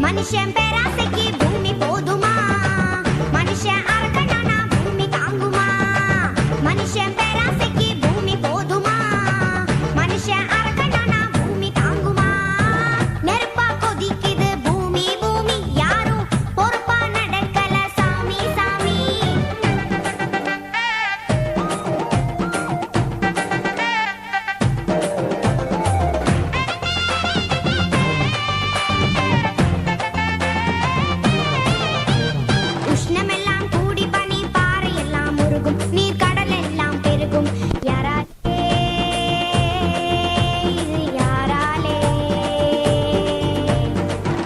மனுஷன் பேராசைக்கு பூமி போதுமா? மனுஷன் அரக்கனானா பூமி தாங்குமா? மனுஷன் பேராசைக்கு பூமி போதுமா? மனுஷன் அரக்கனானா பூமி தாங்குமா? நெருப்பா கொதிக்குது பூமி பூமி, யாரும் பொறுப்பா நடக்கல சாமி சாமி. உஷ்ணமெல்லாம் கூடி பனி பாறை எல்லாம் உருகும், நீர் கடல் எல்லாம் பெருகும். யாராலே இது யாராலே?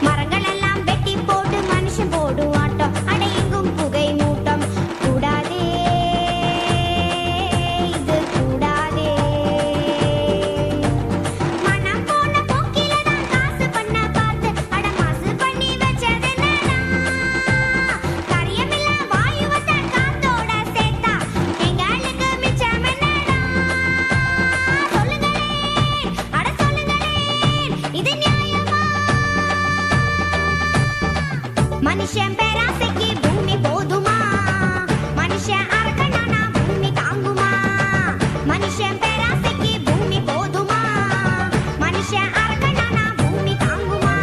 மரங்கள் எல்லாம் வெட்டி போட்டு மனுஷன் போடும் ஆட்டம், அடையெங்கும் புகை மூட்டம். கூடாதே இது கூடாதே. மனம் போன போக்கில தான் காசு பண்ண பார்த்து அட மாசு பண்ணி வச்சதென்னடா? கரியமில்ல வாயுவத்தான் காத்தோட சேர்த்தா எங்களுக்கு மிச்சம் என்னடா? சொல்லுங்களேன், அட சொல்லுங்களேன், இது நியாயமா? மனுஷன் பேராசைக்கு பூமி போதுமா? மனுஷன் அரக்கனானா பூமி தாங்குமா? மனுஷன் பேராசைக்கு பூமி போதுமா? மனுஷன் அரக்கனானா பூமி தாங்குமா?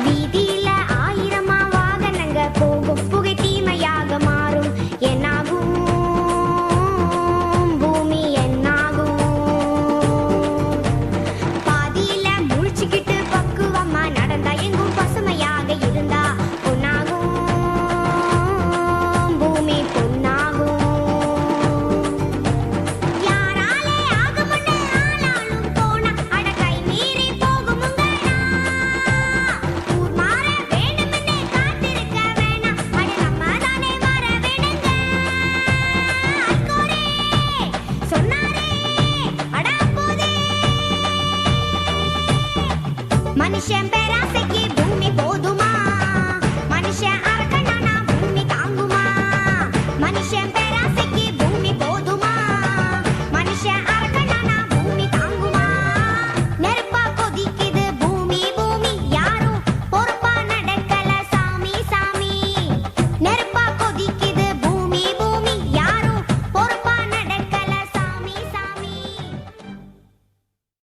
வீதியில ஆயிரமா வாகனங்க போகும், புகை தீமையாக மாறும். என்னாகும் பூமி என்னாகும்? பாதியில முழிச்சுக்கிட்டு பக்குவமா நடந்தா, எங்கும் பசுமையாக இருந்தா பொன்னாகும் பூமி பொன்னாகும். யாராலே ஆகும்னு ஆனாலும் போனா அட கை மீறி போகுமுங்கடா. ஊர் மாற வேண்டும்னு காத்திருக்க வேணாம், அட நம்ம தானே மாற வேணுங்க. ஐகோரே சொன்னாரே அட அப்போதே. மனுஷன் பேராசைக்கு